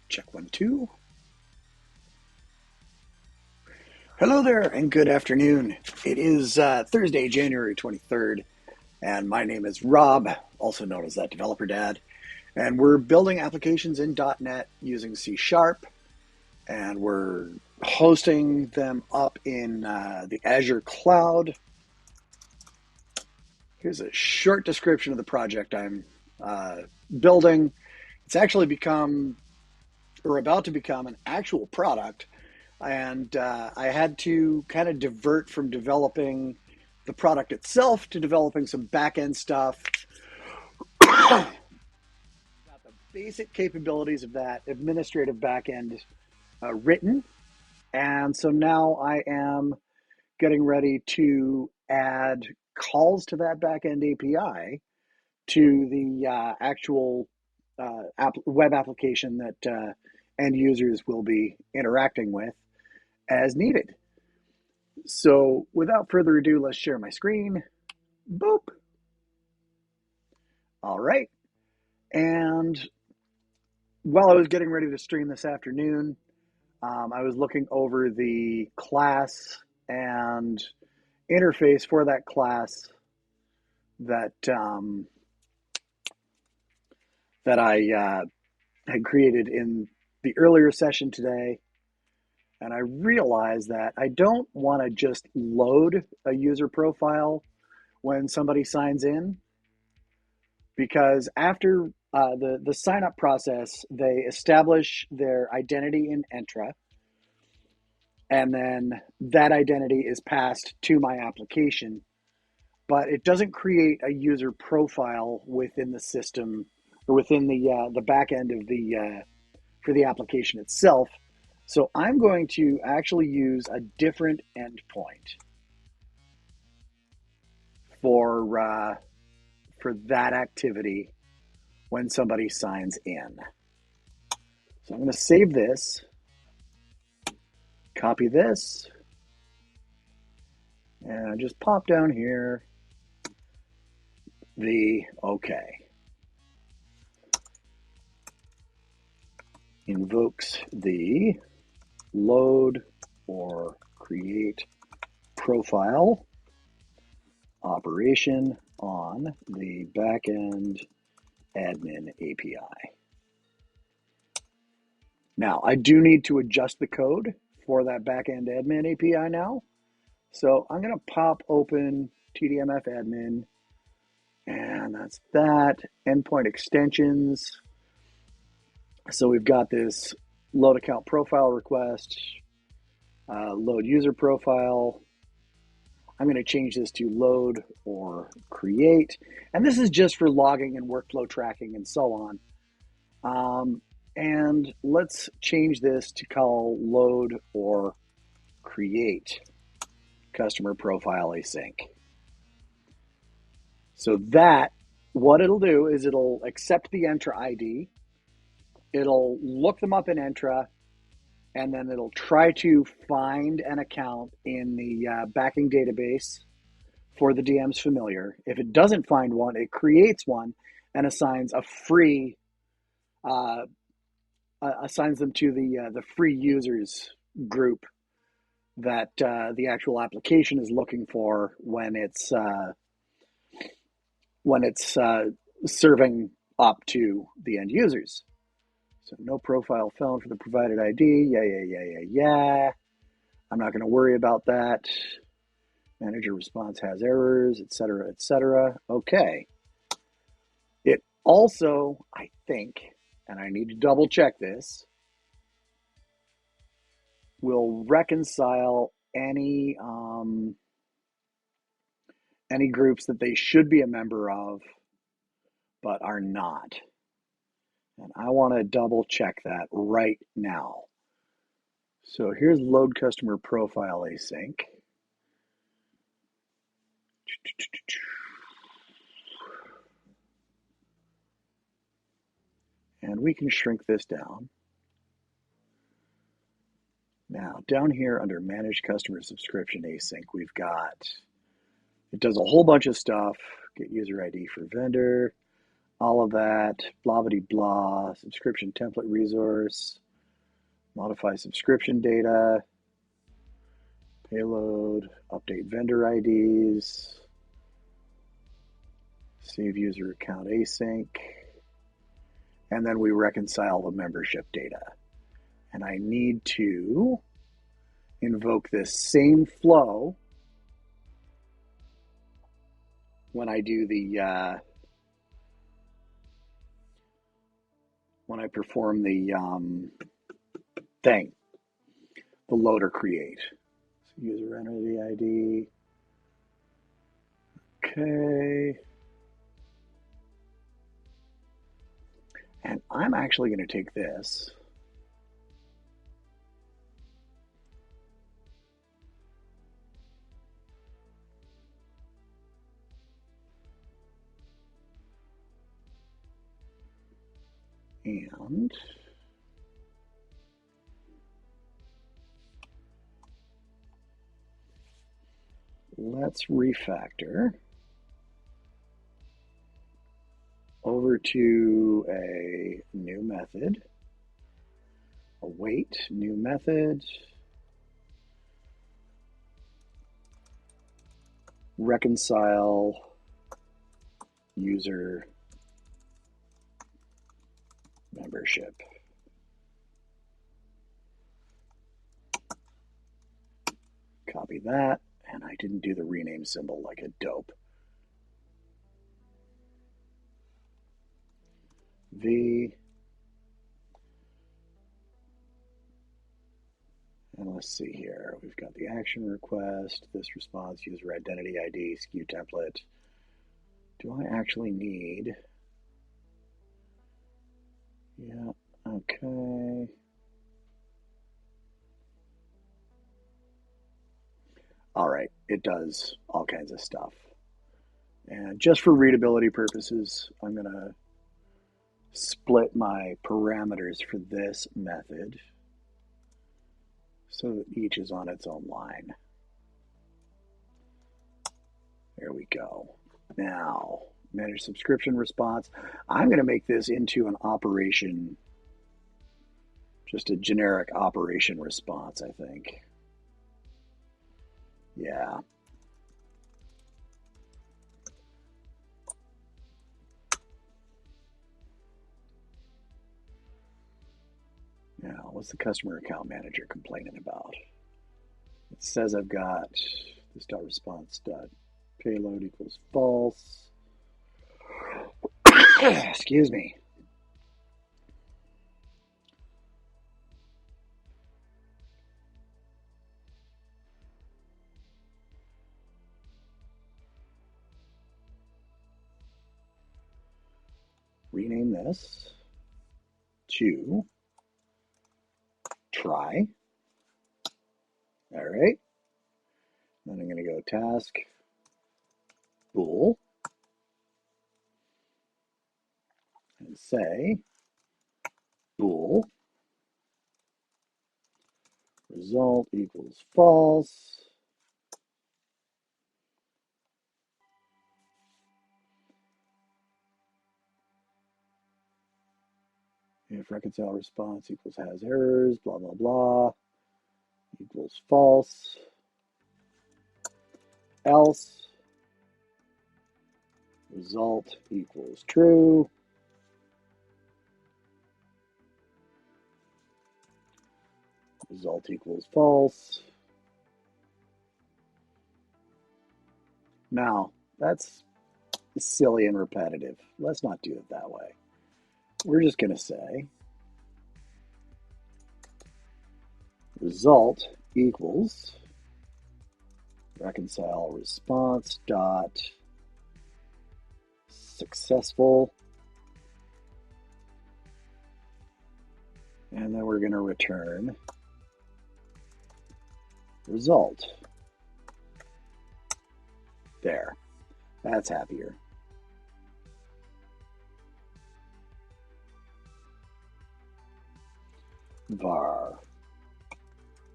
Check 1, 2. Hello there and good afternoon. It is Thursday, January 23rd, and my name is Rob, also known as thatDeveloperDad, and we're building applications in .NET using C#, and we're hosting them up in the Azure cloud. Here's a short description of the project I'm building. It's actually become, or about to become, an actual product. And I had to kind of divert from developing the product itself to developing some back-end stuff. Got the basic capabilities of that administrative back-end written. And so now I am getting ready to add calls to that back-end API to the actual web application that end users will be interacting with as needed. So without further ado, let's share my screen. Boop. All right. And while I was getting ready to stream this afternoon, I was looking over the class and interface for that class that I had created in the earlier session today. And I realized that I don't want to just load a user profile when somebody signs in, because after the sign up process, they establish their identity in Entra, and then that identity is passed to my application, but it doesn't create a user profile within the system or within the back end of the for the application itself. So I'm going to actually use a different endpoint for that activity when somebody signs in. So I'm going to save this, copy this, and just pop down here the OK. Invokes the load or create profile operation on the backend admin API. Now, I do need to adjust the code for that backend admin API now. So I'm going to pop open TDMF admin, and that's that. Endpoint extensions. So we've got this load account profile request, load user profile. I'm going to change this to load or create. And this is just for logging and workflow tracking and so on. And let's change this to call load or create customer profile async. So that, what it'll do is it'll accept the Entra ID. It'll look them up in Entra, and then it'll try to find an account in the backing database for the DM's familiar. If it doesn't find one, it creates one and assigns a free, assigns them to the free users group that the actual application is looking for when it's serving up to the end users. So no profile found for the provided ID. Yeah. I'm not going to worry about that. Manager response has errors, etc., etc. Okay. It also, I think, and I need to double check this, will reconcile any groups that they should be a member of but are not. And I want to double check that right now. So here's load customer profile async. And we can shrink this down. Now, down here under Manage Customer Subscription Async, we've got, it does a whole bunch of stuff. Get user ID for vendor. all of that, blah, blah, blah, subscription template resource, modify subscription data, payload, update vendor IDs, save user account async, and then we reconcile the membership data. And I need to invoke this same flow when I do the when I perform the thing, the load or create. So user entity ID. Okay. And I'm actually going to take this and let's refactor over to a new method, await new method, reconcile user membership. Copy that, and I didn't do the rename symbol like a dope. V, and let's see here. We've got the action request, this response, user identity ID, SKU template. Do I actually need? Yeah, okay. All right, it does all kinds of stuff. And just for readability purposes, I'm going to split my parameters for this method so that each is on its own line. There we go. Now, manage subscription response. I'm going to make this into an operation, just a generic operation response, I think. Yeah. Now, what's the customer account manager complaining about? It says I've got this dot response dot payload equals false. Excuse me. Rename this to try. All right. Then I'm going to go task bool and say bool result equals false. If reconcile response equals has errors, blah, blah, blah, equals false. Else result equals true. Result equals false. Now, that's silly and repetitive. Let's not do it that way. We're just going to say result equals reconcile response dot successful, and then we're going to return result. There, that's happier. Var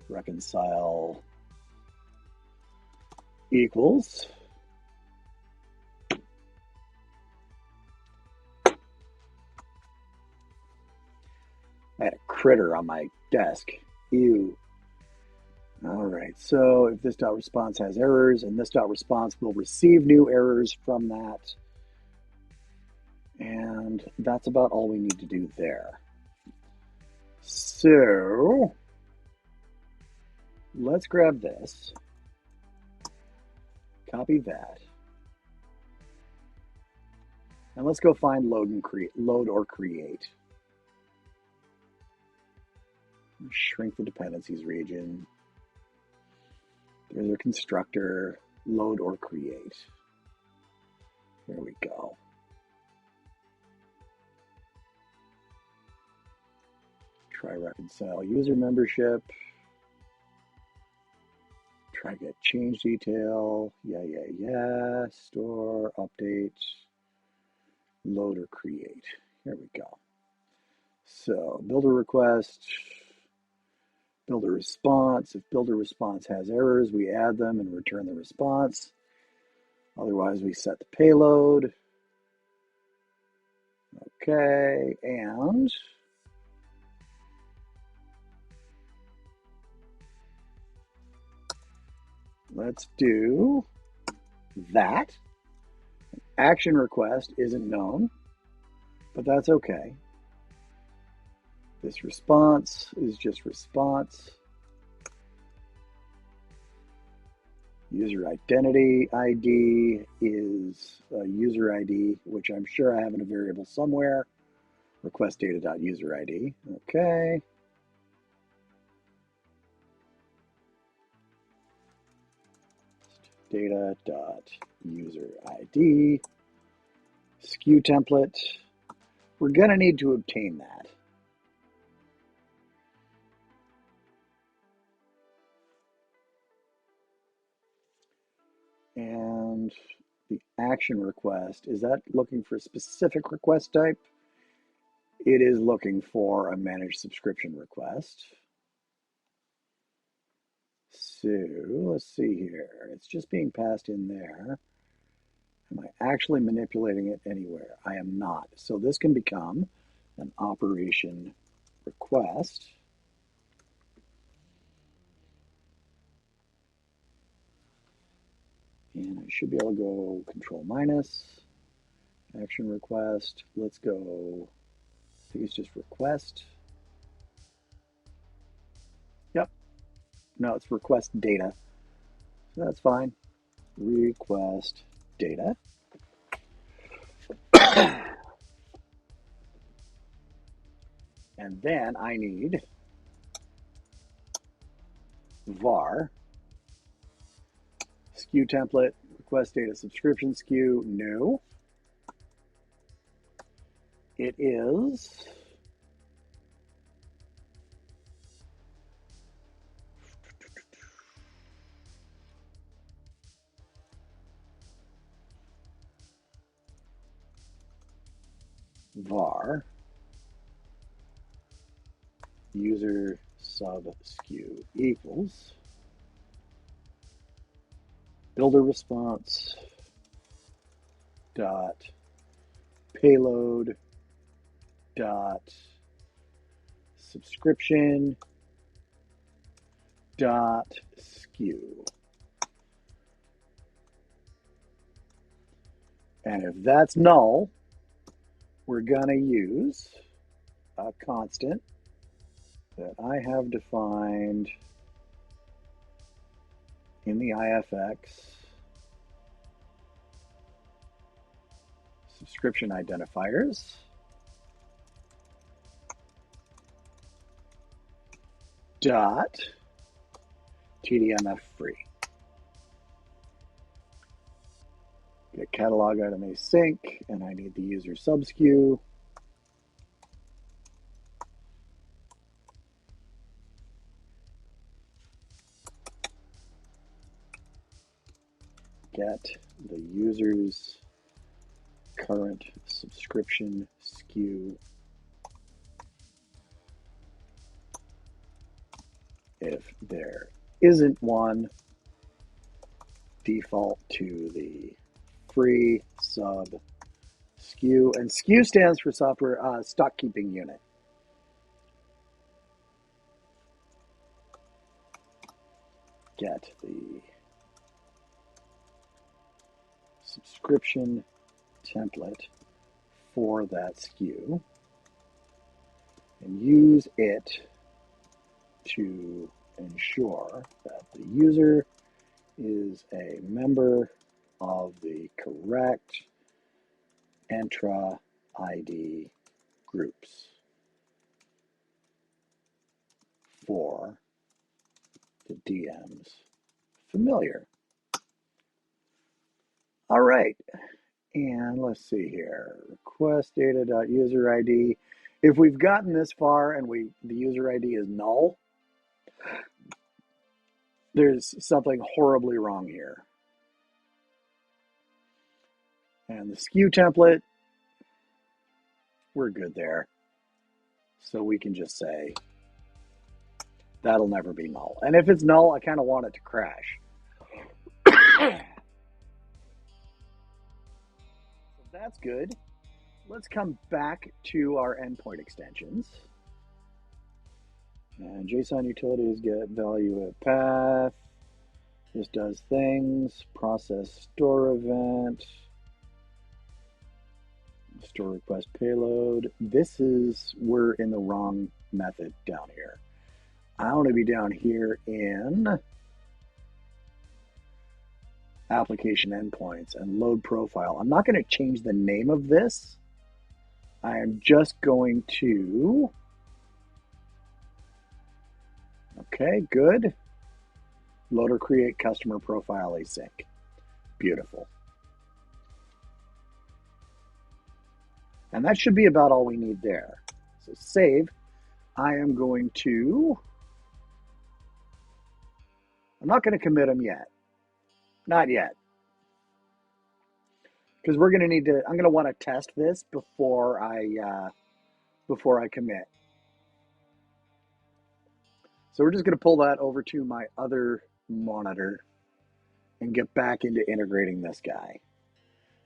reconcile equals I had a critter on my desk. Ew. All right, so if this dot response has errors and this dot response will receive new errors from that. And that's about all we need to do there. So let's grab this, copy that, and let's go find load or create. Shrink the dependencies region. There's a constructor, load or create. There we go. Try reconcile user membership. Try get change detail. Yeah. Store, update, load or create. Here we go. So builder request, builder response. If builder response has errors, we add them and return the response. Otherwise, we set the payload. Okay, and let's do that. Action request isn't known, but that's okay. This response is just response. User identity ID is a user ID, which I'm sure I have in a variable somewhere. Request data.userID. Okay. Data.userID. SKU template. We're going to need to obtain that. And the action request, is that looking for a specific request type? It is looking for a managed subscription request. So let's see here. It's just being passed in there. Am I actually manipulating it anywhere? I am not. So this can become an operation request. And I should be able to go control minus, action request. Let's go, I think it's just request. Yep. No, it's request data. So that's fine. Request data. And then I need var SKU template, request data subscription SKU, no. It is var user sub SKU equals builder response dot payload dot subscription dot SKU. And if that's null, we're going to use a constant that I have defined in the IFX subscription identifiers dot TDMF free. Get catalog item async, and I need the user sub SKU. Get the user's current subscription SKU. If there isn't one, default to the free sub SKU. And SKU stands for software stock keeping unit. get the subscription template for that SKU and use it to ensure that the user is a member of the correct Entra ID groups for the DM's familiar. All right, and let's see here. Request data.user ID. If we've gotten this far and the user ID is null, there's something horribly wrong here. And the SKU template, we're good there. So we can just say that'll never be null. And if it's null, I kind of want it to crash. So that's good. Let's come back to our endpoint extensions. And JSON utilities get value at path. This does things. Process store event. Store request payload. We're in the wrong method down here. I want to be down here in application endpoints and load profile. I'm not going to change the name of this. I am just going to, okay, good. Load or create customer profile async. Beautiful. And that should be about all we need there. So save. I am going to, I'm not going to commit them yet. Not yet. Because we're going to need to, I'm going to want to test this before I commit. So we're just going to pull that over to my other monitor and get back into integrating this guy.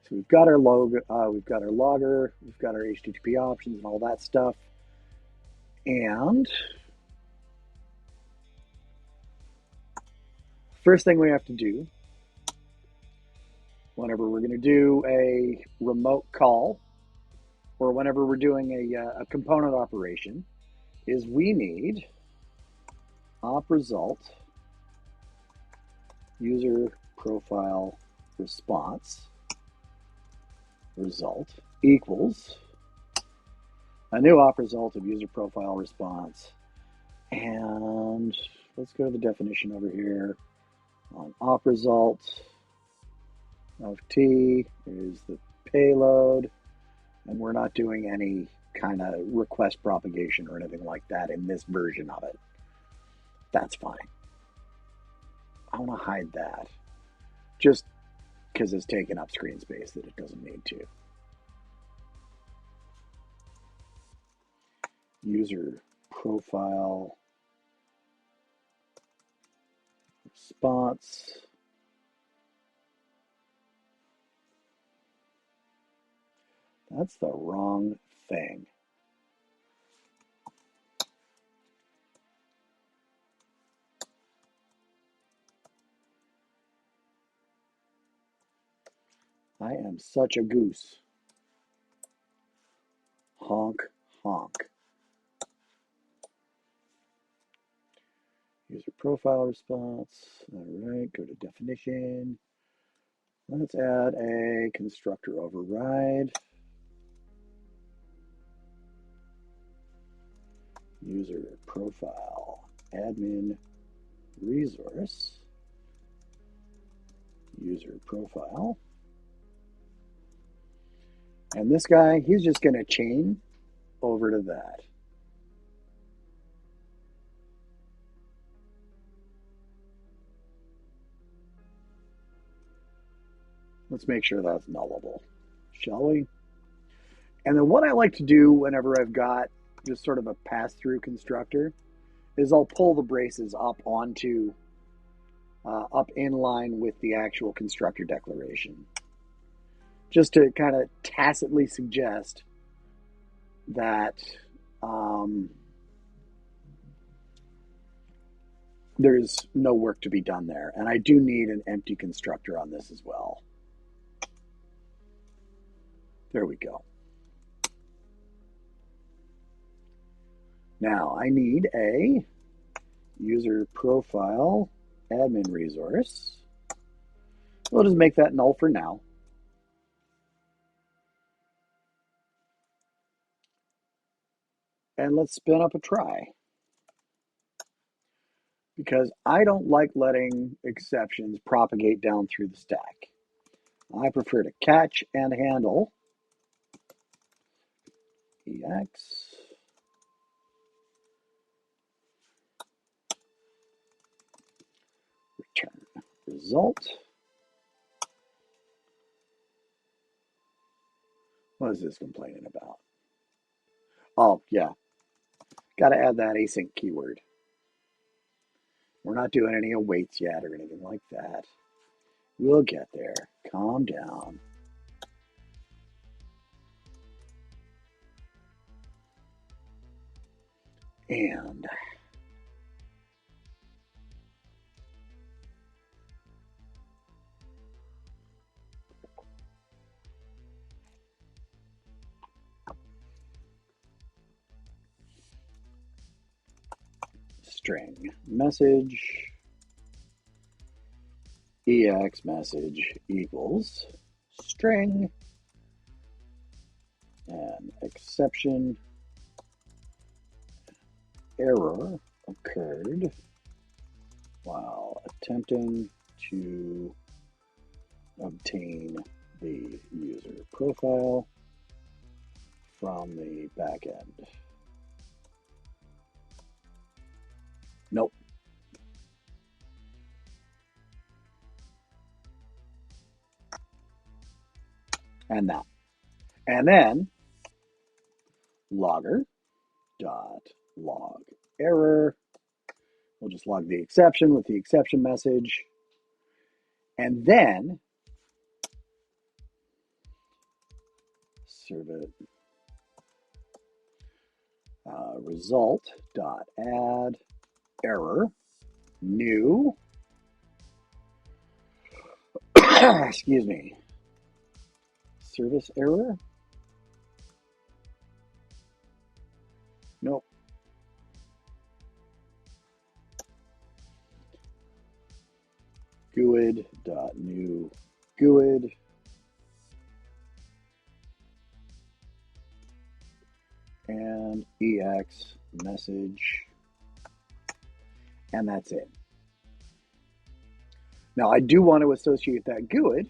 So we've got our logger, we've got our logger, we've got our HTTP options and all that stuff. And first thing we have to do, whenever we're going to do a remote call or whenever we're doing a component operation, is we need op result user profile response result equals a new op result of user profile response. And let's go to the definition over here on op result of T is the payload, and we're not doing any kind of request propagation or anything like that in this version of it. That's fine. I want to hide that just because it's taking up screen space that it doesn't need to. User profile response. That's the wrong thing. I am such a goose. Honk, honk. User profile response. All right, go to definition. Let's add a constructor override. User profile admin resource. User profile. And this guy, he's just going to chain over to that. Let's make sure that's nullable, shall we? And then what I like to do whenever I've got just sort of a pass-through constructor is I'll pull the braces up onto, up in line with the actual constructor declaration, just to kind of tacitly suggest that there's no work to be done there. And I do need an empty constructor on this as well. There we go. Now I need a user profile admin resource. We'll just make that null for now. And let's spin up a try. Because I don't like letting exceptions propagate down through the stack. I prefer to catch and handle. EX. Return result. What is this complaining about? Oh, yeah. Got to add that async keyword. We're not doing any awaits yet or anything like that. We'll get there. Calm down. And string message EX message equals string and exception error occurred while attempting to obtain the user profile from the backend. Nope. And that. And then logger dot log error. We'll just log the exception with the exception message. And then serve it result dot add error new excuse me, service error. Nope. GUID dot new GUID and EX message, and that's it. Now I do want to associate that GUID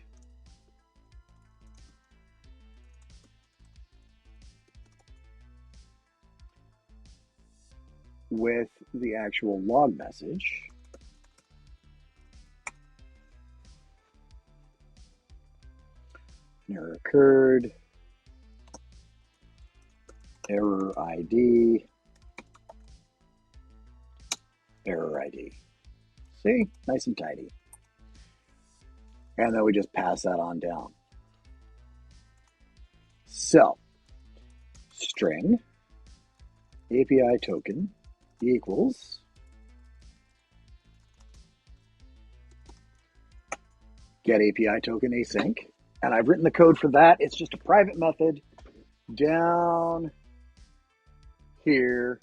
with the actual log message. Error occurred, error ID, error ID. See, nice and tidy. And then we just pass that on down. So, string API token equals get API token async. And I've written the code for that. It's just a private method down here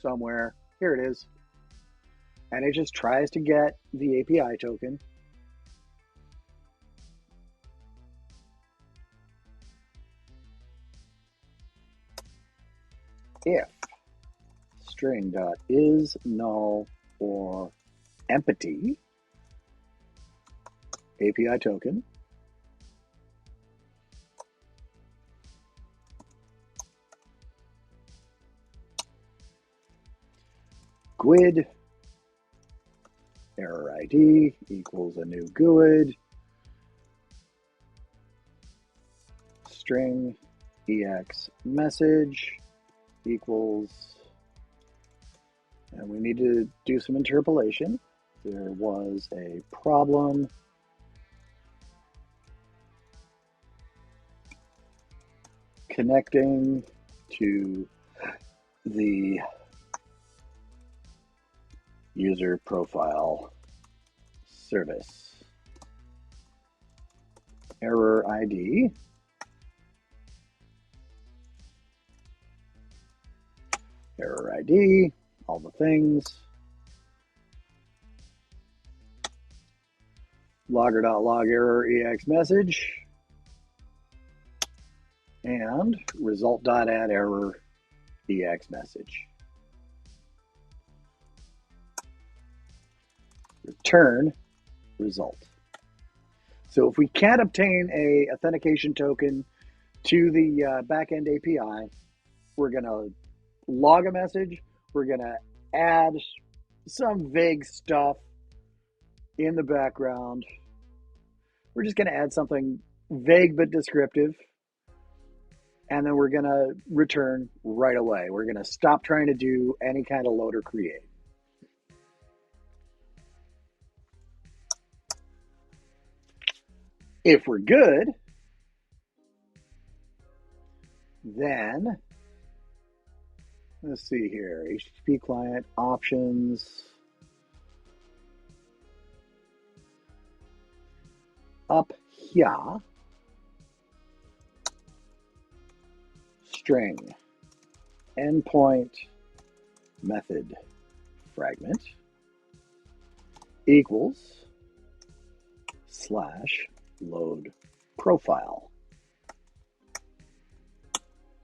somewhere. Here it is. And it just tries to get the API token. If string.is null or empty API token, GUID error ID equals a new GUID string EX message equals, and we need to do some interpolation. There was a problem connecting to the user profile service. Error ID. Error ID, all the things. Logger.log error ex message. And result.add error ex message. Return result. So if we can't obtain a authentication token to the backend API, we're going to log a message. We're going to add some vague stuff in the background. We're just going to add something vague but descriptive. And then we're going to return right away. We're going to stop trying to do any kind of load or create. If we're good, then let's see here, HTTP client options. Up here, string endpoint method fragment equals / load profile.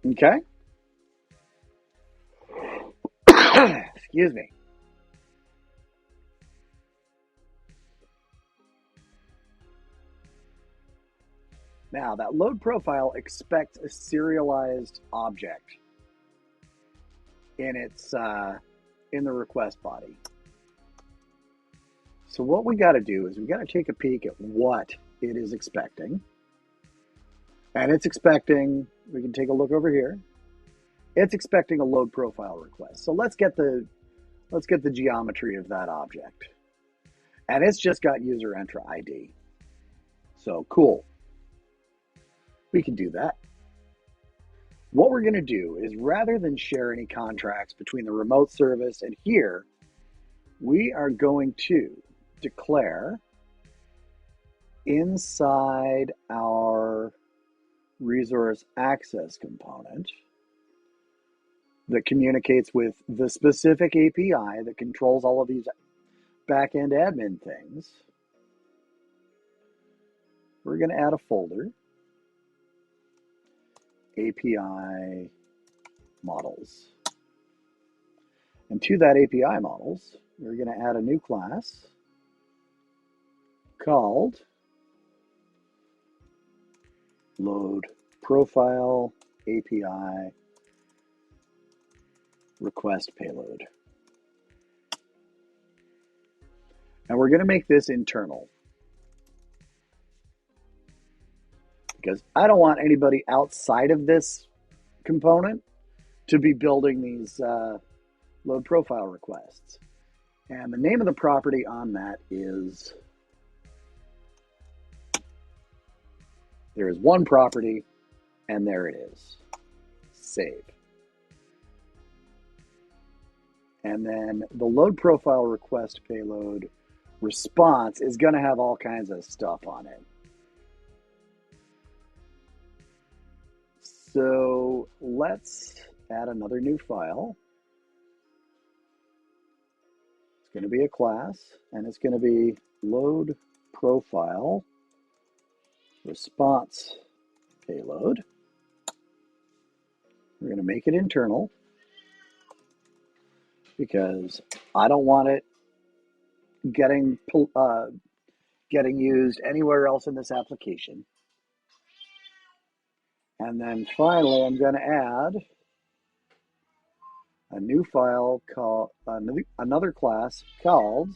Okay? Excuse me. Now, that load profile expects a serialized object in its in the request body. So what we got to do is we got to take a peek at what it is expecting. And it's expecting, we can take a look over here. It's expecting a load profile request. So let's get the geometry of that object. And it's just got user enter ID. So cool. We can do that. What we're going to do is, rather than share any contracts between the remote service and here, we are going to declare inside our resource access component that communicates with the specific API that controls all of these backend admin things. We're going to add a folder, API models. And to that API models, we're going to add a new class called load profile API request payload. And we're going to make this internal, because I don't want anybody outside of this component to be building these load profile requests. And the name of the property on that is, there is one property, and there it is. Save. And then the load profile request payload response is going to have all kinds of stuff on it. So let's add another new file. It's going to be a class, and it's going to be load profile response payload. We're going to make it internal because I don't want it getting used anywhere else in this application. And then finally, I'm going to add a new file called another class called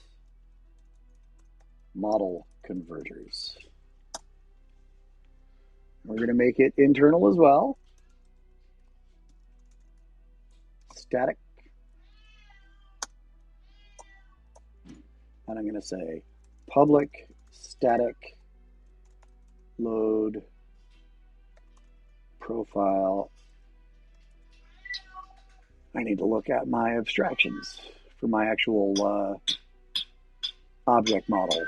model converters. We're going to make it internal as well. Static. And I'm going to say public static load profile. I need to look at my abstractions for my actual object model.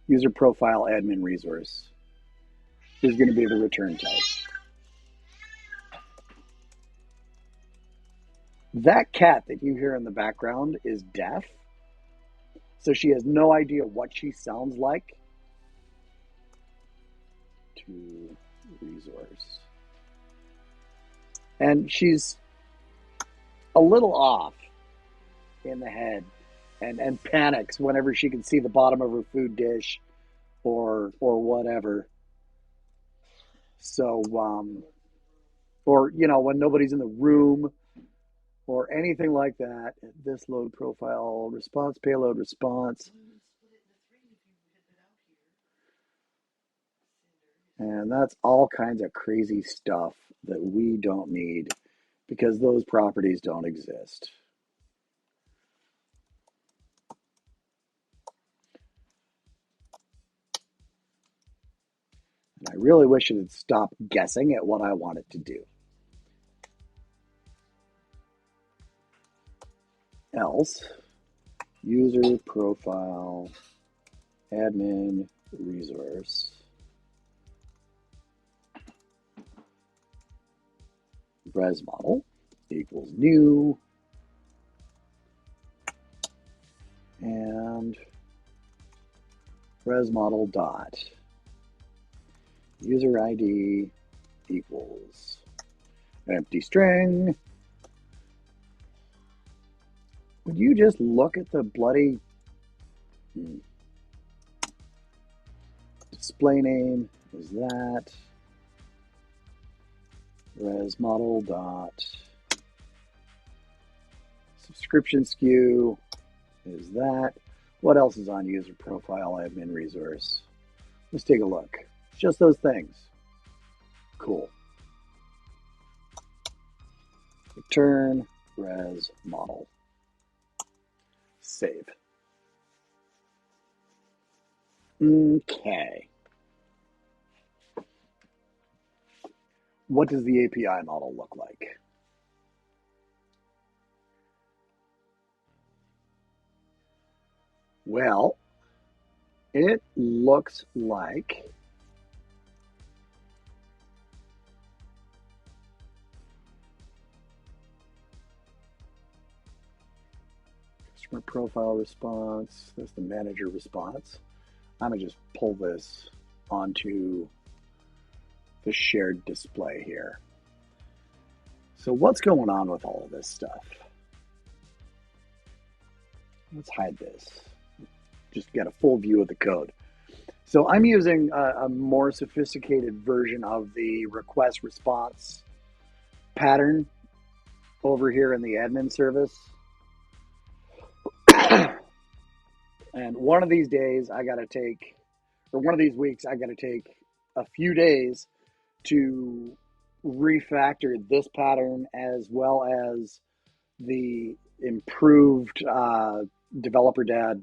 User profile admin resource is going to be the return type. That cat that you hear in the background is deaf, so she has no idea what she sounds like. To resource. And she's a little off in the head and panics whenever she can see the bottom of her food dish or whatever. So, or, you know, when nobody's in the room or anything like that. This load profile, response, payload, response. And that's all kinds of crazy stuff that we don't need because those properties don't exist. And I really wish it would stop guessing at what I want it to do. Else, user profile, admin resource, res model equals new, and res model dot user ID equals an empty string. Would you just look at the bloody display name is that res model dot subscription SKU is that. What else is on user profile admin resource? Let's take a look. It's just those things. Cool. Return res model. Save. Okay. What does the API model look like? Well, it looks like customer profile response. That's the manager response. I'm going to just pull this onto the shared display here. So what's going on with all of this stuff? Let's hide this. Just get a full view of the code. So I'm using a more sophisticated version of the request response pattern over here in the admin service. And one of these days I got to take, or one of these weeks I got to take a few days to refactor this pattern as well as the improved DeveloperDad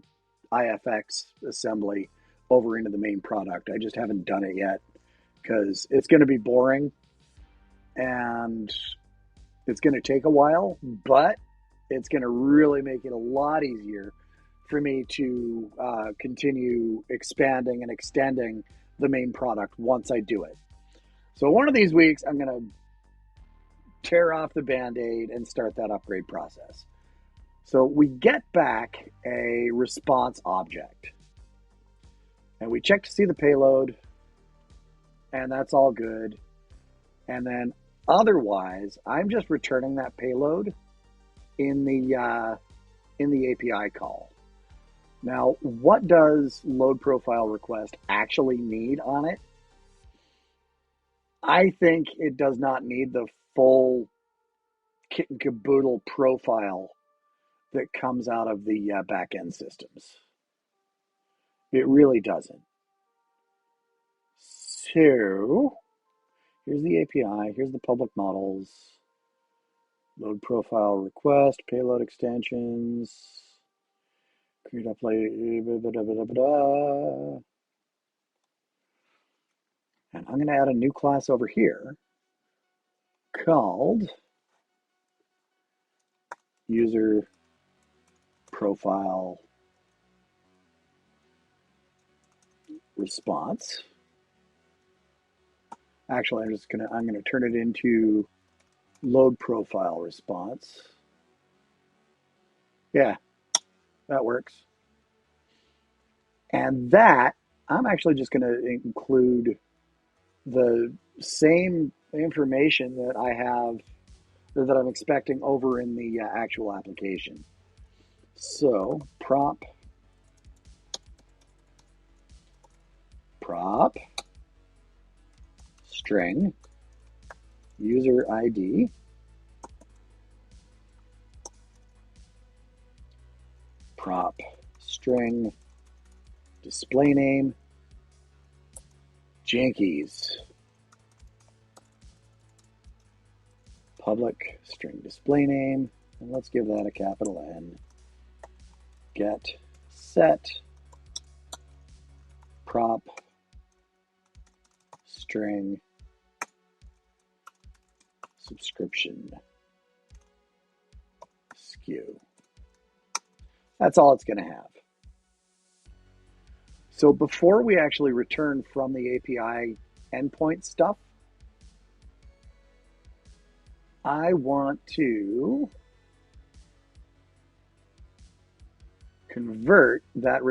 IFX assembly over into the main product. I just haven't done it yet because it's going to be boring and it's going to take a while, but it's going to really make it a lot easier for me to continue expanding and extending the main product once I do it. So one of these weeks, I'm going to tear off the Band-Aid and start that upgrade process. So we get back a response object. And we check to see the payload, and that's all good. And then otherwise, I'm just returning that payload in the API call. Now, what does load profile request actually need on it? I think it does not need the full kit and caboodle profile that comes out of the backend systems. It really doesn't. So here's the API, here's the public models, load profile request, payload extensions, create upload, and I'm going to add a new class over here called user profile response. Actually, I'm gonna turn it into load profile response. Yeah, that works. And that, I'm actually just going to include the same information that I have, or that I'm expecting over in the actual application. So prop string user ID prop string display name Jankies public string display name, and let's give that a capital N. Get set prop string subscription SKU. That's all it's going to have. So before we actually return from the API endpoint stuff, I want to convert that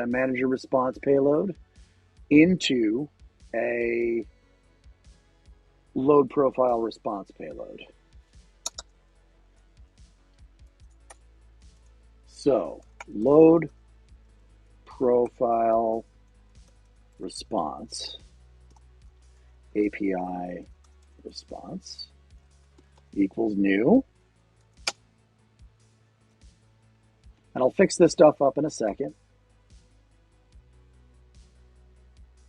manager response payload into a load profile response payload. So load profile response API response equals new. And I'll fix this stuff up in a second.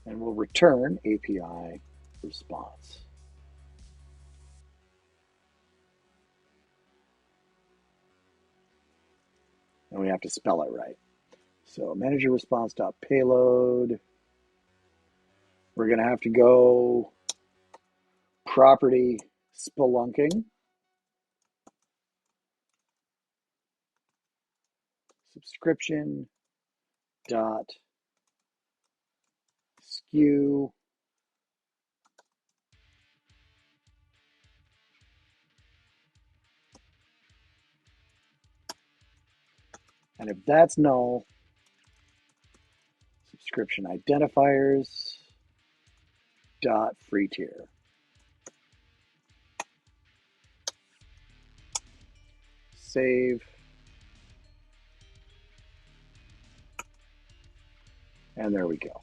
And we'll return API response. And we have to spell it right. So manager response.payload. We're going to have to go property spelunking. Subscription dot SKU and if that's null, subscription identifiers dot free tier. Save. And there we go.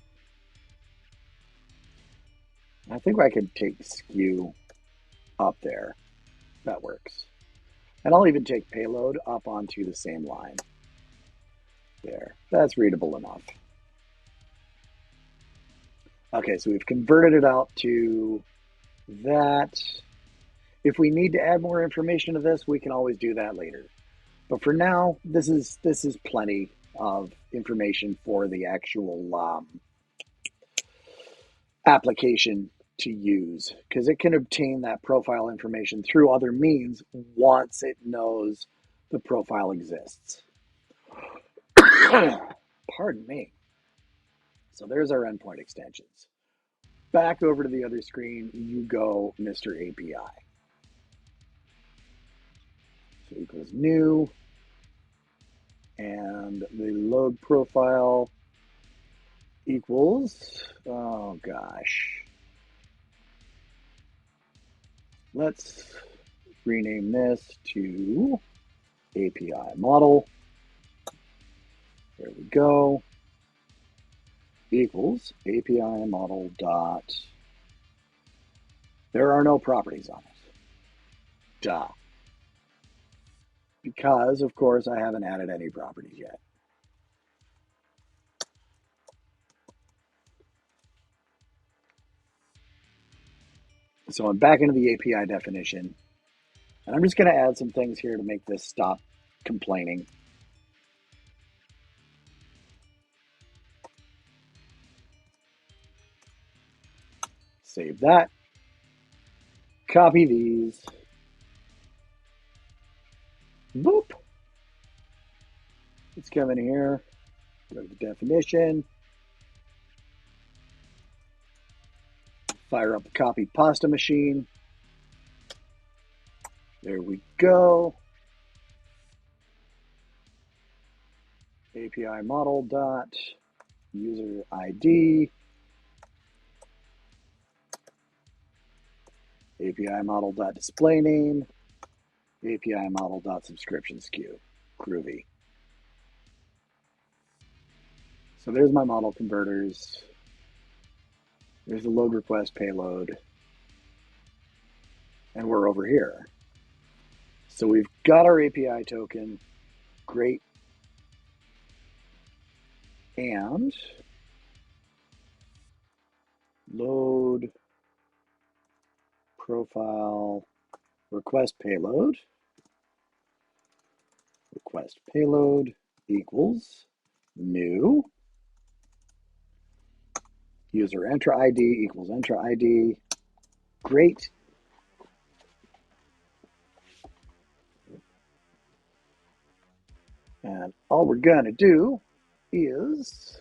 I think I could take SKU up there. That works. And I'll even take payload up onto the same line. There. That's readable enough. Okay, so we've converted it out to that. If we need to add more information to this, we can always do that later. But for now, this is plenty of information for the actual application to use, because it can obtain that profile information through other means once it knows the profile exists. Pardon me. So there's our endpoint extensions. Back over to the other screen, you go, Mr. API. So equals new, and the load profile equals, oh gosh. Let's rename this to API model. There we go. Equals API model dot. There are no properties on it. Duh. Because, of course, I haven't added any properties yet. So I'm back into the API definition. And I'm just going to add some things here to make this stop complaining. Save that. Copy these. Boop. Let's come in here, go to the definition, fire up the copy pasta machine. There we go. API model dot user ID. API model dot display name. API model dot subscription SKU. Groovy. So there's my model converters. There's the load request payload. And we're over here. So we've got our API token. Great. And load profile request payload. Request payload equals new. User enter ID equals enter ID. Great. And all we're going to do is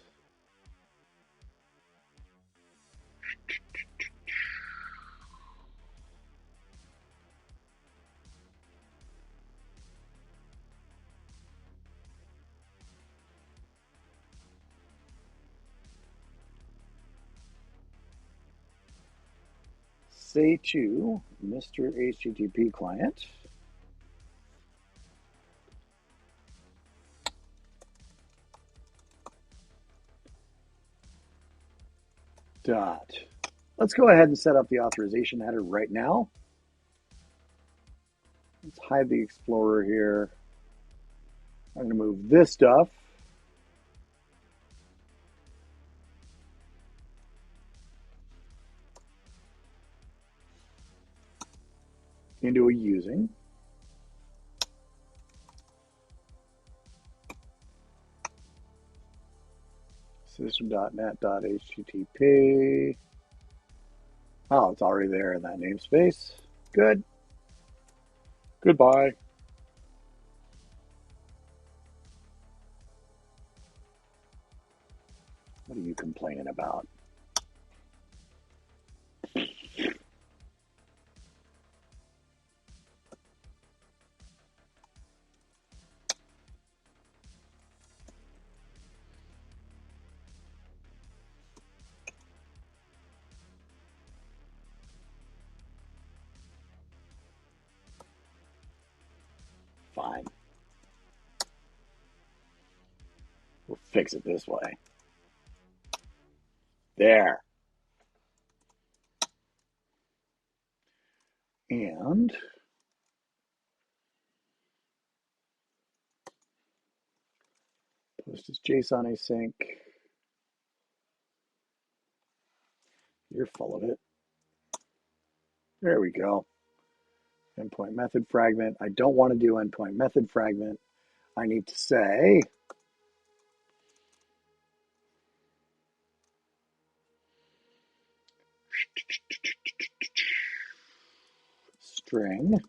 say to Mr. HTTP client, dot. Let's go ahead and set up the authorization header right now. Let's hide the Explorer here. I'm going to move this stuff into a using. System.net.http. Oh, it's already there in that namespace. Good. Goodbye. What are you complaining about? Fine. We'll fix it this way. There. And post as JSON async. You're full of it. There we go. Endpoint method fragment. I don't want to do endpoint method fragment. I need to say string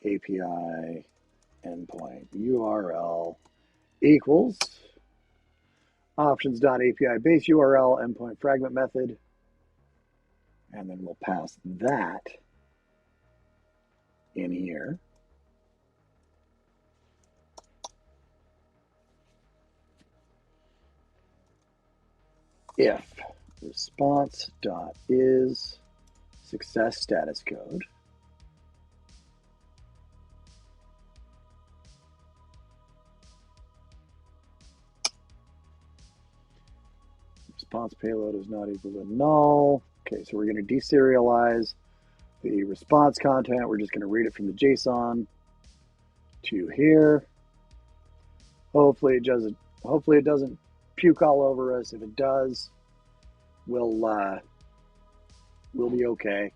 API endpoint URL equals options.api base URL endpoint fragment method. And then we'll pass that in here. If response.is success status code response payload is not equal to null. Okay, so we're going to deserialize the response content. We're just going to read it from the JSON to here. Hopefully it doesn't puke all over us. If it does, we'll be okay.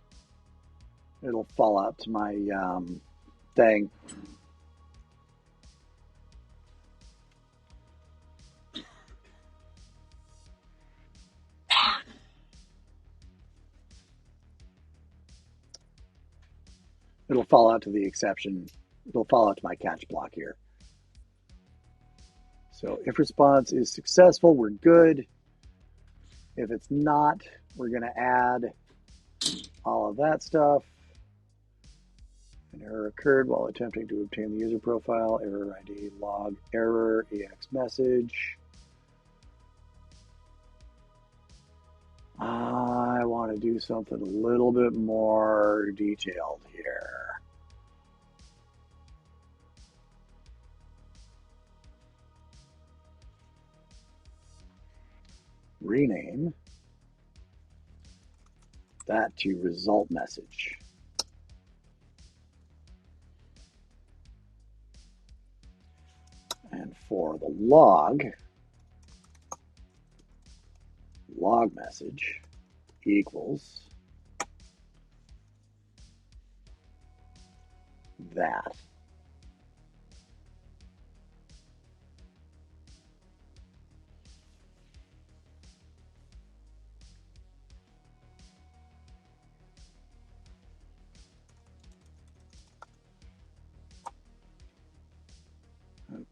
It'll fall out to my thing. It'll fall out to the exception. It'll fall out to my catch block here. So if response is successful, we're good. If it's not, we're going to add all of that stuff. An error occurred while attempting to obtain the user profile. Error ID, log, error, EX message. I want to do something a little bit more detailed here. Rename that to result message. And for the log message equals that.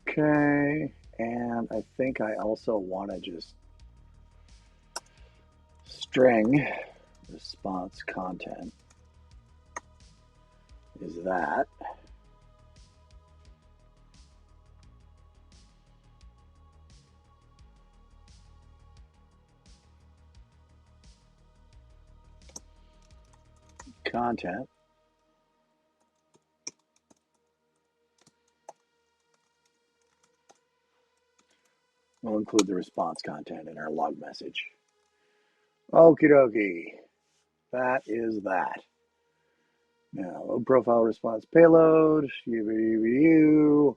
Okay, and I think I also want to just string response content is that. Content will include the response content in our log message. Okie dokie. That is that. Now, load profile response payload, UVU.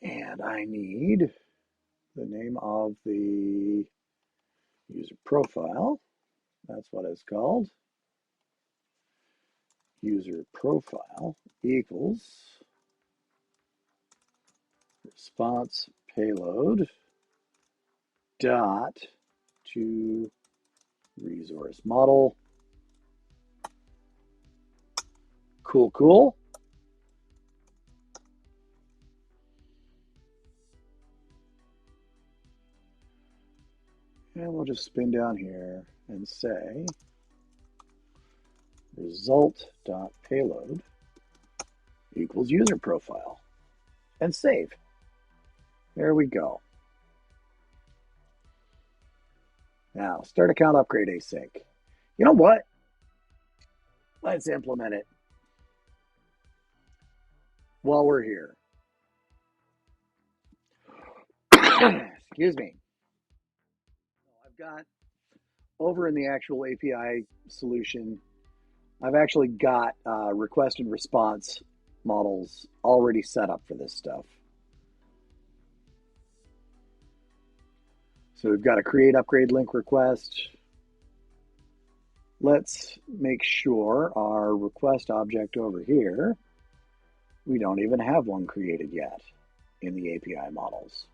And I need the name of the user profile. That's what it's called. User profile equals response payload dot to resource model. Cool, cool. And we'll just spin down here and say result.payload equals user profile and save. There we go. Now, start account upgrade async. You know what? Let's implement it while we're here. Excuse me. I've got over in the actual API solution, I've actually got request and response models already set up for this stuff. So we've got a create upgrade link request. Let's make sure our request object over here, we don't even have one created yet in the API models.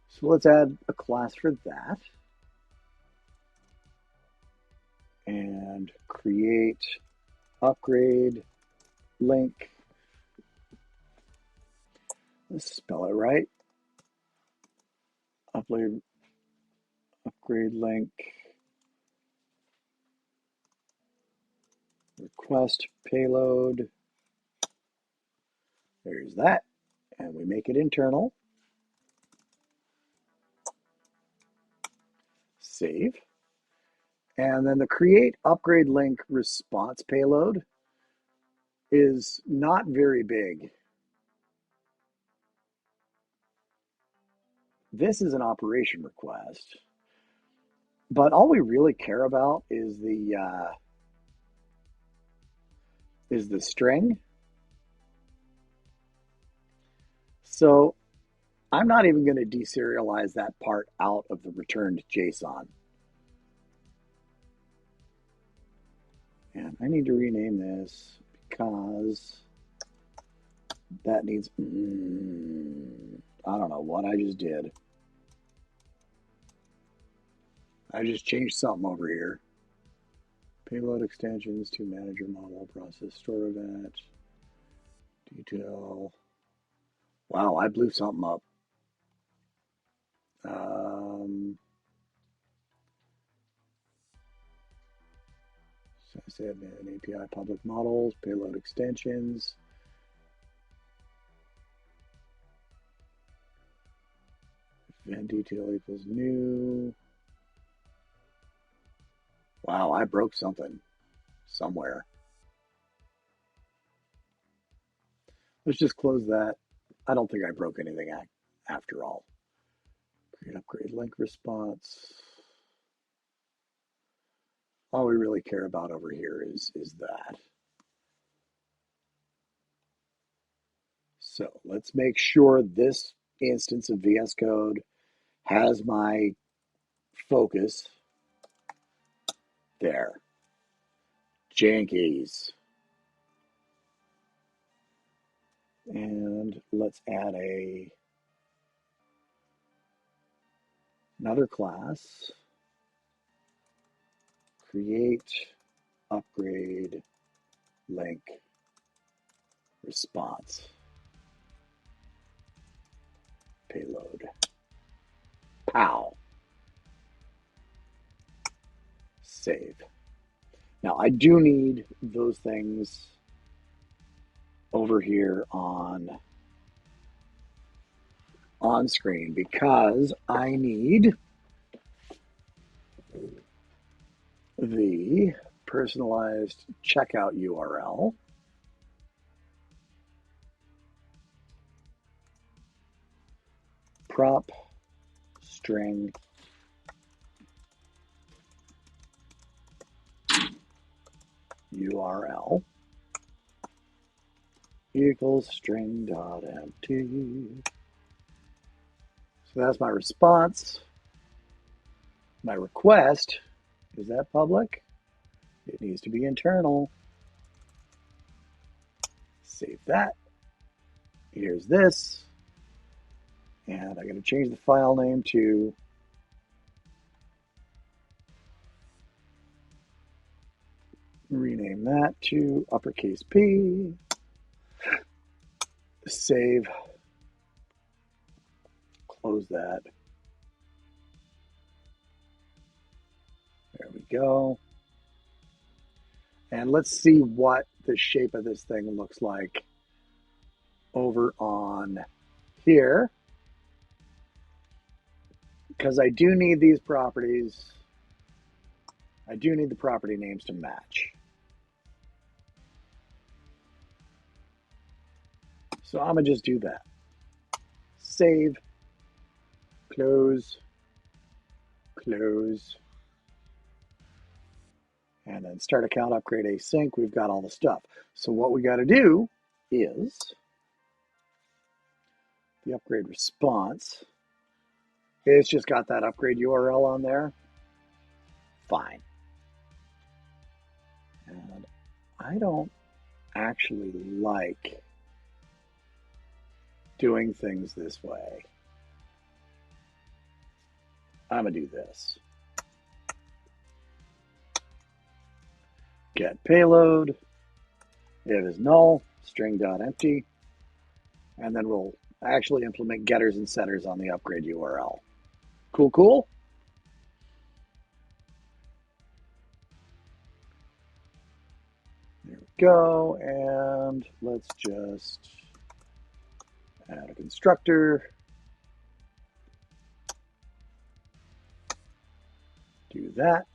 So let's add a class for that. And create upgrade link. Let's spell it right. Upgrade link. Request payload. There's that. And we make it internal. Save. And then the create upgrade link response payload is not very big. This is an operation request, but all we really care about is the string. So I'm not even going to deserialize that part out of the returned JSON. And I need to rename this because that needs, I don't know what I just did. I just changed something over here. Payload extensions to manager model process store event. Detail. Wow, I blew something up. So I said an API public models, payload extensions. Event detail equals new. Wow, I broke something somewhere. Let's just close that. I don't think I broke anything after all. Create upgrade link response. All we really care about over here is that. So let's make sure this instance of VS Code has my focus there. Jankies. And let's add another class. Create upgrade link response. Payload. Pow. Save. Now I do need those things over here on screen because I need the personalized checkout URL. Prop string URL equals string.empty. So that's my response. My request, is that public? It needs to be internal. Save that. Here's this. And I'm going to change the file name to rename that to uppercase P. Save. Close that. There we go. And let's see what the shape of this thing looks like over on here. Because I do need these properties. I do need the property names to match. So I'm going to just do that. Save, close, close, and then start account, upgrade async. We've got all the stuff. So what we got to do is the upgrade response. It's just got that upgrade URL on there. Fine. And I don't actually like doing things this way. I'm going to do this. Get payload. It is null, string.empty. And then we'll actually implement getters and setters on the upgrade URL. Cool, cool? There we go. And let's just add a constructor. Do that.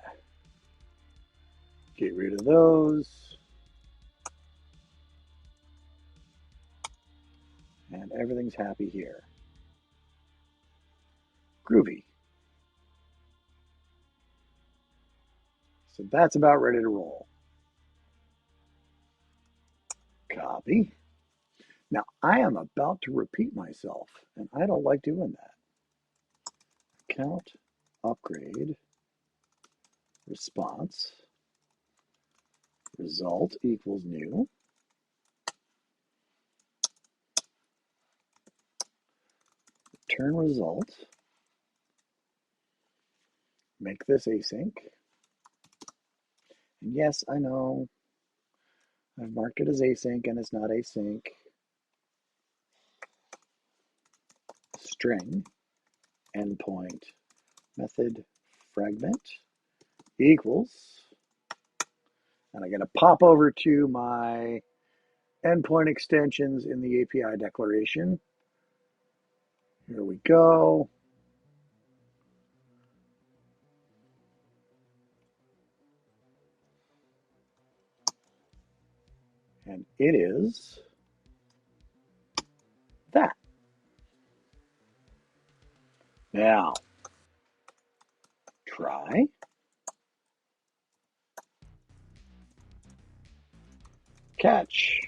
Get rid of those. And everything's happy here. Groovy. So that's about ready to roll. Copy. Now I am about to repeat myself, and I don't like doing that. Count, upgrade, response, result equals new. Return result. Make this async. And yes, I know I've marked it as async and it's not async. string endpoint method fragment equals, and I got to pop over to my endpoint extensions in the API declaration. Here we go. And it is that. Now, try. Catch.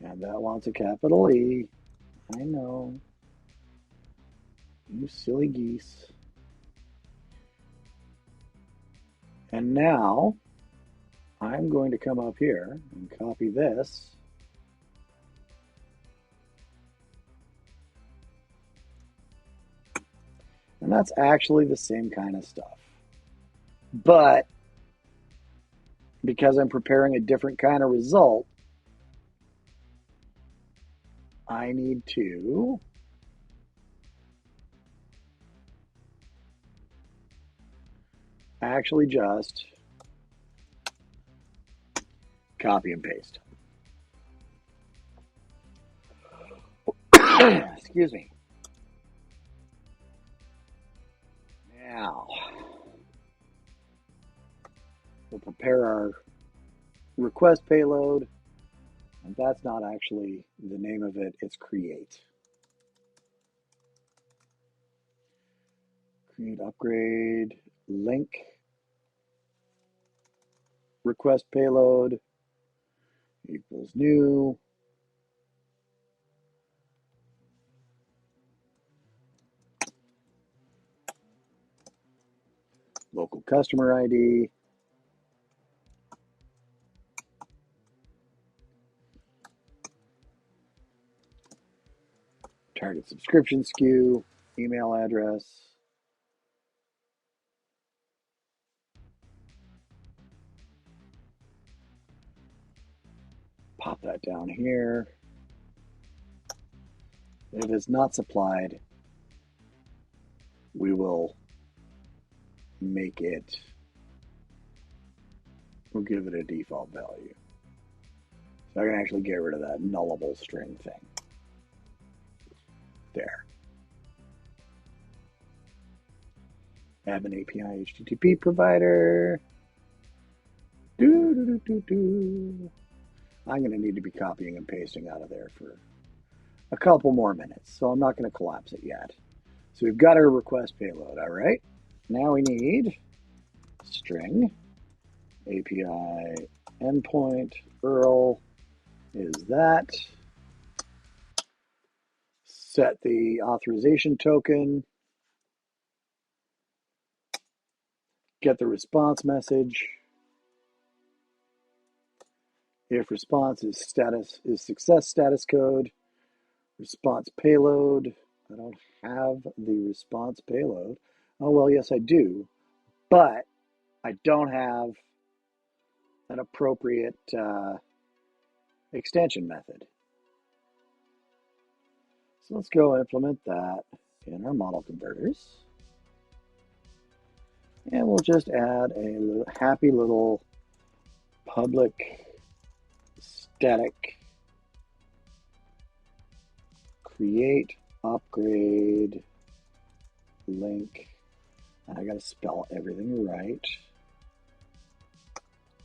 And that wants a capital E. I know. You silly geese. And now, I'm going to come up here and copy this. And that's actually the same kind of stuff. But because I'm preparing a different kind of result, I need to actually just copy and paste. Excuse me. Now, we'll prepare our request payload. And that's not actually the name of it, it's create. Create upgrade link request payload equals new. Local customer ID. Target subscription SKU, email address. Pop that down here. If it's not supplied, we will make it, we'll give it a default value. So I can actually get rid of that nullable string thing. There. AdminAPI HTTP provider. I'm going to need to be copying and pasting out of there for a couple more minutes, so I'm not going to collapse it yet. So we've got our request payload, all right? Now we need string API endpoint URL is that. Set the authorization token. Get the response message. If response is success status code. Response payload. I don't have the response payload. Oh, well, yes, I do. But I don't have an appropriate extension method. So let's go implement that in our model converters. And we'll just add a happy little public static create upgrade link. And I got to spell everything right.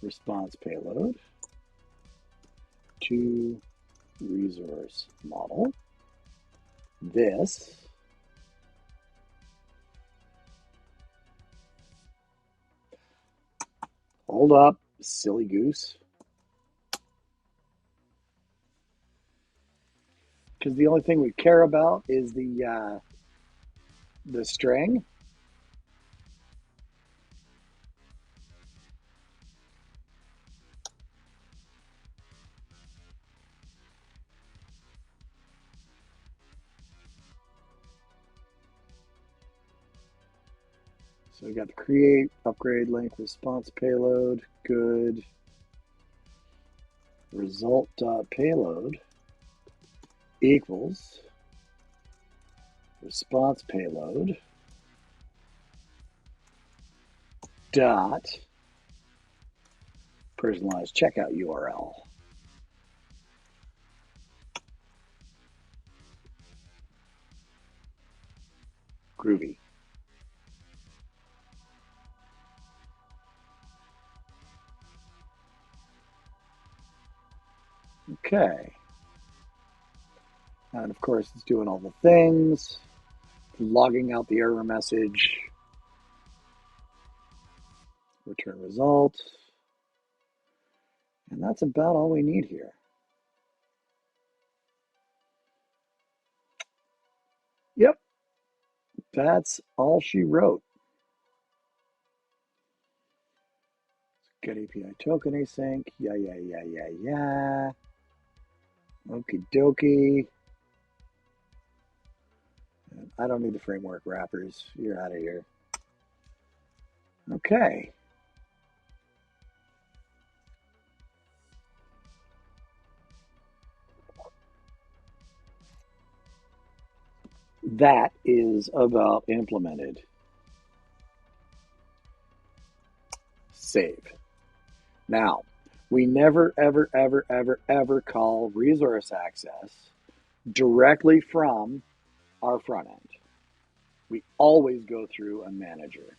Response payload to resource model. This hold up, silly goose. Because the only thing we care about is the string. So we got the create, upgrade, link, response payload, good. result.payload equals response payload dot personalized checkout URL. Groovy. Okay. And of course, it's doing all the things, logging out the error message, return result, and that's about all we need here. Yep, that's all she wrote. Get API token async, yeah. Okie dokie. I don't need the framework wrappers. You're out of here. Okay. That is about implemented. Save. Now, we never, ever call resource access directly from our front end. We always go through a manager.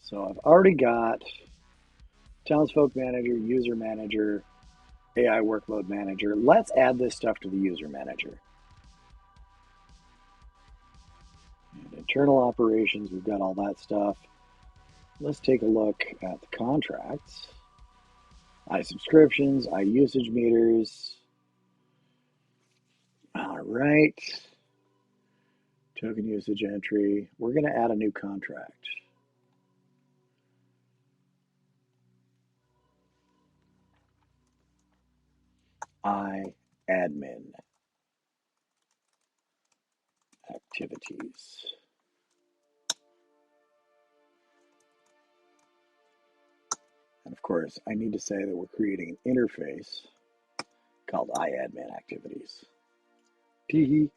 So I've already got townsfolk manager, user manager, AI workload manager. Let's add this stuff to the user manager. And internal operations, we've got all that stuff. Let's take a look at the contracts. iSubscriptions, iUsage meters. All right. Token usage entry. We're going to add a new contract. admin activities. And of course, I need to say that we're creating an interface called admin activities. Teehee.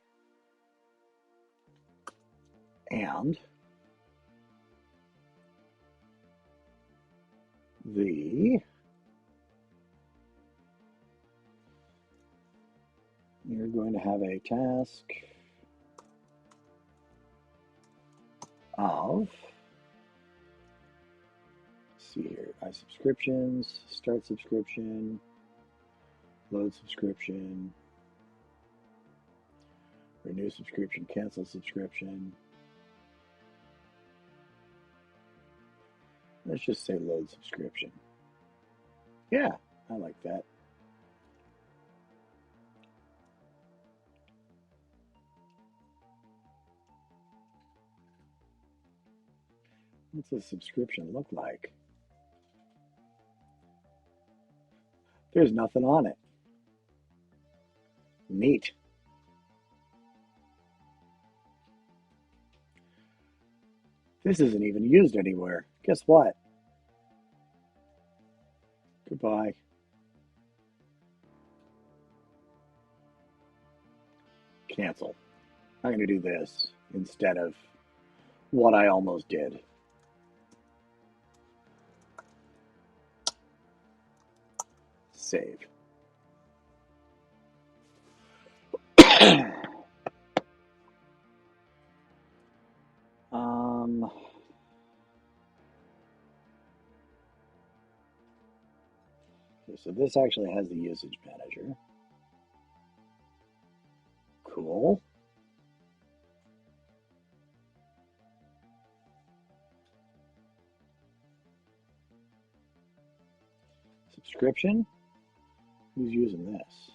And you're going to have a task of, let's see here, iSubscriptions, start subscription, load subscription, renew subscription, cancel subscription. Let's just say load subscription. Yeah, I like that. What's a subscription look like? There's nothing on it. Neat. This isn't even used anywhere. Guess what? Goodbye. Cancel. I'm going to do this instead of what I almost did. Save. So this actually has the usage manager. Cool. Subscription? Who's using this?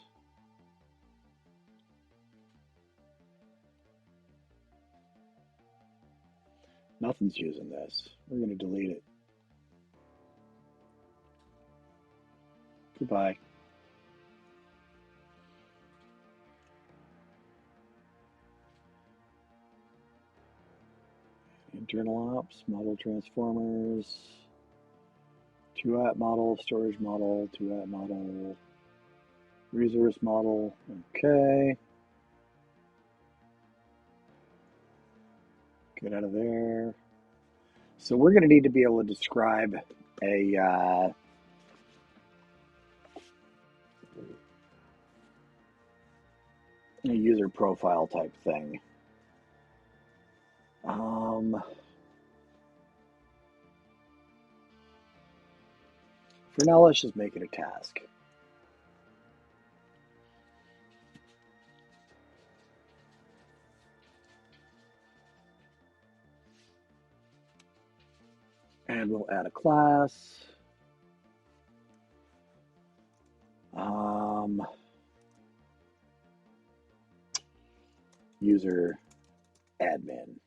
Nothing's using this. We're going to delete it. Goodbye. Journal ops, model transformers, 2-app model, storage model, 2-app model, resource model. Okay. Get out of there. So we're going to need to be able to describe a user profile type thing. For now, let's just make it a task. And we'll add a class. User admin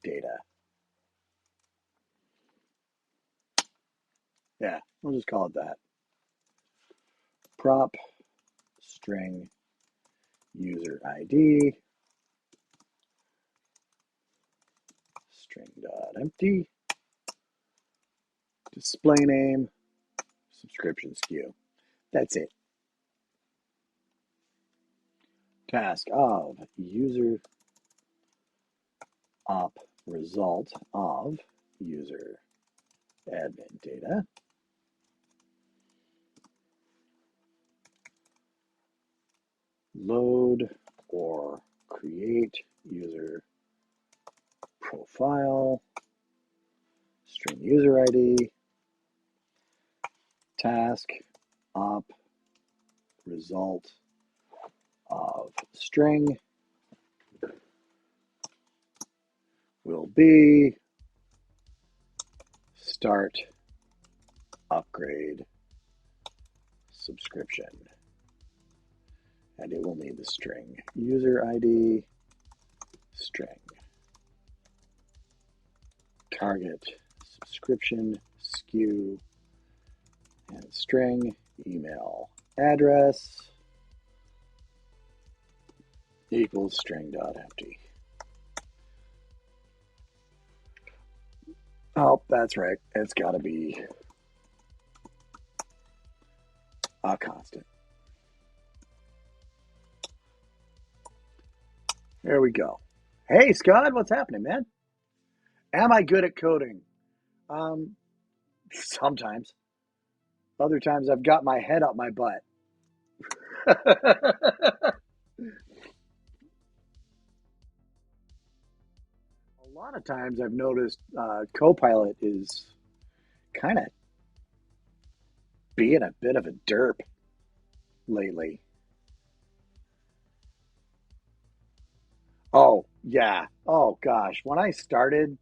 data. Yeah, we'll just call it that. Prop string user ID string.empty display name subscription SKU. That's it. Task of user op result of user admin data. Load or create user profile, string user ID, task op result of string will be start upgrade subscription. And it will need the string user ID, string target subscription SKU, and string email address equals string.empty. Oh, that's right. It's got to be a constant. There we go. Hey, Scott, what's happening, man? Am I good at coding? Sometimes. Other times I've got my head up my butt. A lot of times I've noticed Copilot is kind of being a bit of a derp lately. Oh, yeah. Oh, gosh. When I started,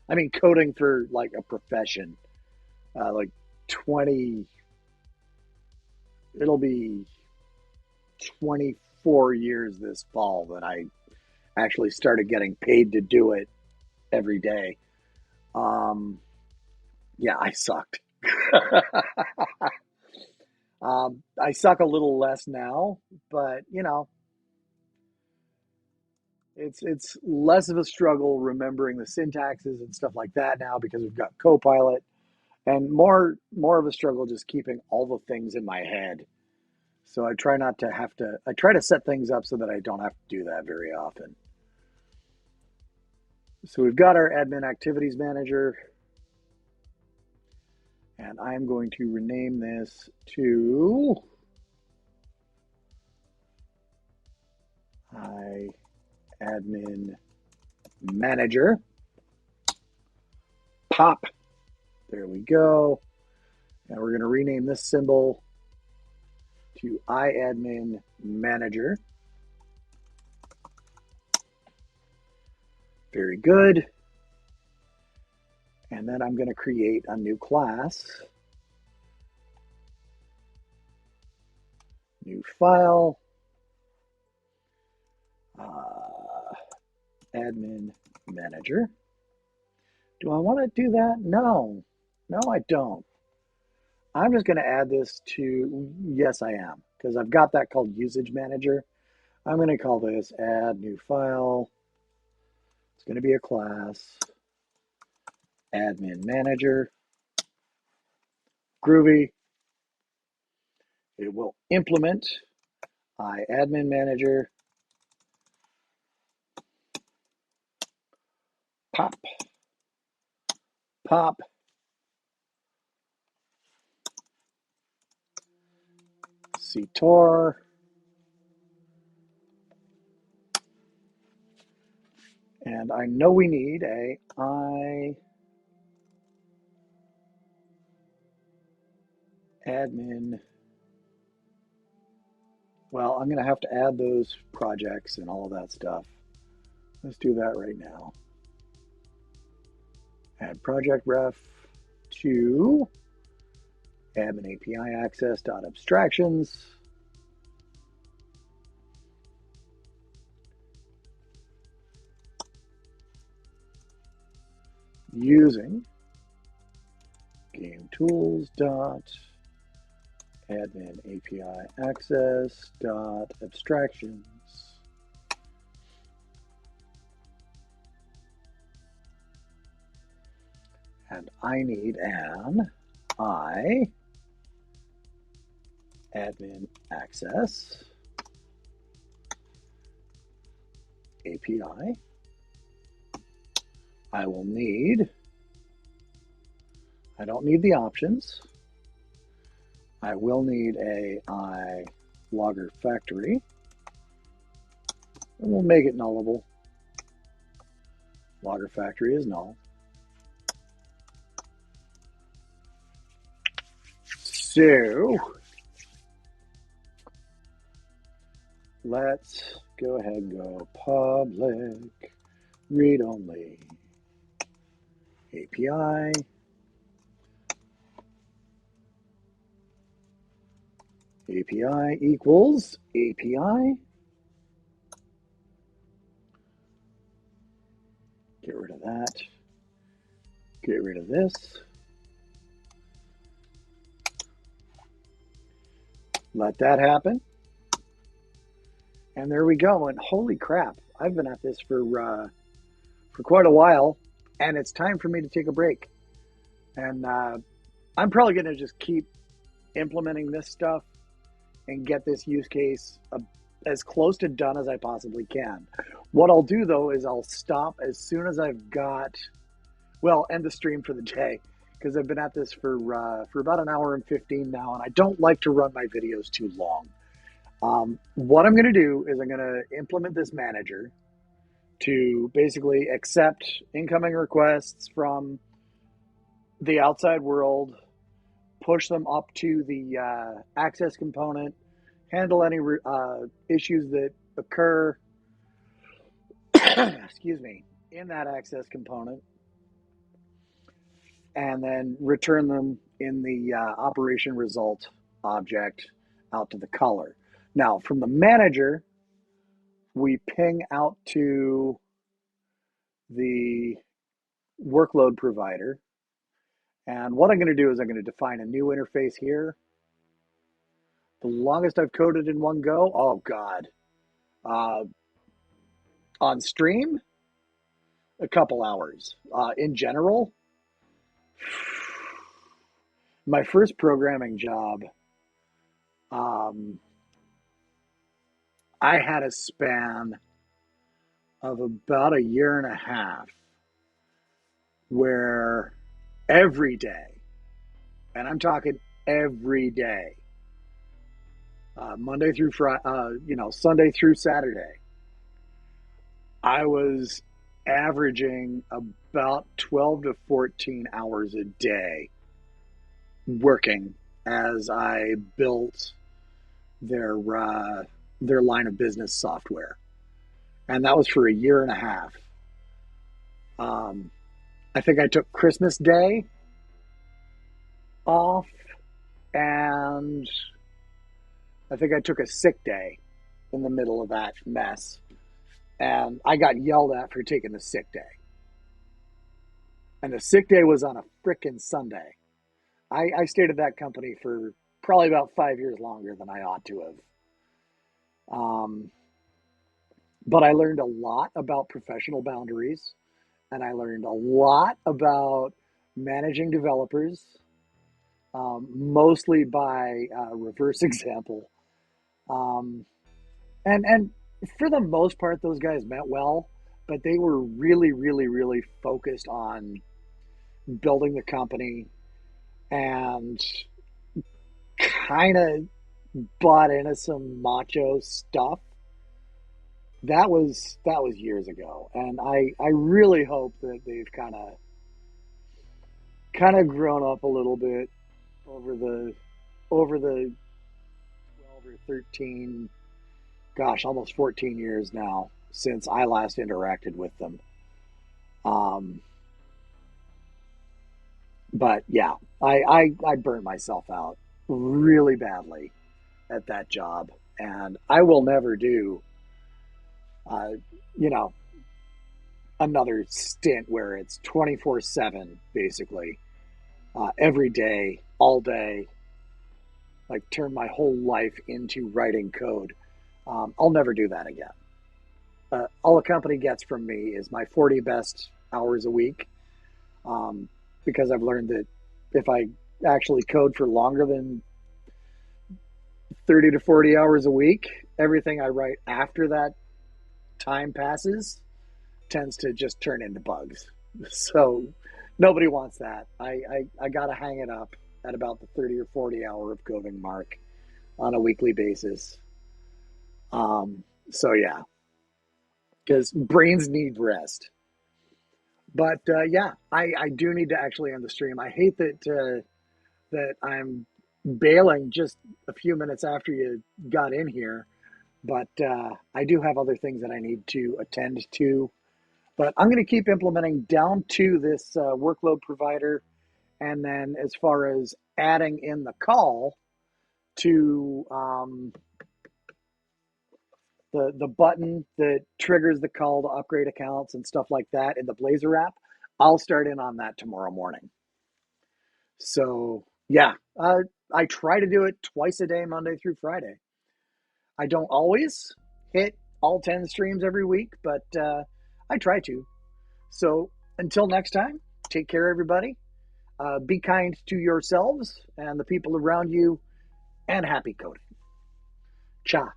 I mean, coding for like a profession, like 20, it'll be 24 years this fall that I actually started getting paid to do it every day. Yeah, I sucked. I suck a little less now, but you know, it's less of a struggle remembering the syntaxes and stuff like that now because we've got Copilot, and more of a struggle just keeping all the things in my head. So I try not to have to. I try to set things up so that I don't have to do that very often. So we've got our admin activities manager, and I'm going to rename this to admin manager. Pop. There we go. And we're going to rename this symbol to iAdmin manager. Very good. And then I'm going to create a new class. New file. Admin manager. Do I want to do that? No. No, I don't. I'm just going to add this to, yes, I am, because I've got that called usage manager. I'm going to call this add new file. It's going to be a class, admin manager, groovy. It will implement admin manager, pop, pop, ctor, and I know we need a admin. Well, I'm going to have to add those projects and all of that stuff. Let's do that right now. Add project ref to AdminAPI Access.abstractions. Using game tools dot admin API access dot abstractions. And I need an admin access API. I will need, I don't need the options. I will need a logger factory. And we'll make it nullable. Logger factory is null. So let's go ahead and go public read only API. API equals API. Get rid of that. Get rid of this. Let that happen. And there we go. And holy crap, I've been at this for quite a while, and it's time for me to take a break. And I'm probably going to just keep implementing this stuff and get this use case as close to done as I possibly can. What I'll do, though, is I'll stop as soon as I've got, well, end the stream for the day, because I've been at this for about an hour and 15 now, and I don't like to run my videos too long. What I'm going to do is I'm going to implement this manager to basically accept incoming requests from the outside world, push them up to the access component, handle any issues that occur excuse me, in that access component, and then return them in the operation result object out to the color. Now, from the manager, we ping out to the workload provider. And what I'm going to do is I'm going to define a new interface here. The longest I've coded in one go, oh God, on stream, a couple hours. In general, my first programming job, I had a span of about a year and a half where every day, and I'm talking every day, Monday through Friday, Sunday through Saturday, I was averaging about 12 to 14 hours a day working as I built their line of business software. And that was for a year and a half. I think I took Christmas Day off, and I think I took a sick day in the middle of that mess. And I got yelled at for taking the sick day. And the sick day was on a frickin' Sunday. I stayed at that company for probably about 5 years longer than I ought to have. But I learned a lot about professional boundaries, and I learned a lot about managing developers, mostly by reverse example. Um, and for the most part, those guys meant well, but they were really, really, really focused on building the company and kind of bought into some macho stuff. That was years ago, and I really hope that they've kind of grown up a little bit over the 12 or 13, gosh, almost 14 years now since I last interacted with them. Um, but yeah, I burnt myself out really badly at that job, and I will never do, uh, you know, another stint where it's 24/7 basically, every day, all day, like turn my whole life into writing code. I'll never do that again. All a company gets from me is my 40 best hours a week, um, because I've learned that if I actually code for longer than 30 to 40 hours a week, everything I write after that time passes tends to just turn into bugs. So nobody wants that. I got to hang it up at about the 30 or 40 hour of coding mark on a weekly basis. So yeah, because brains need rest. But yeah, I do need to actually end the stream. I hate that I'm bailing just a few minutes after you got in here, but I do have other things that I need to attend to. But I'm going to keep implementing down to this workload provider, and then as far as adding in the call to the button that triggers the call to upgrade accounts and stuff like that in the Blazor app, I'll start in on that tomorrow morning. So yeah, I try to do it twice a day, Monday through Friday. I don't always hit all 10 streams every week, but I try to. So until next time, take care, everybody. Be kind to yourselves and the people around you, and happy coding. Ciao.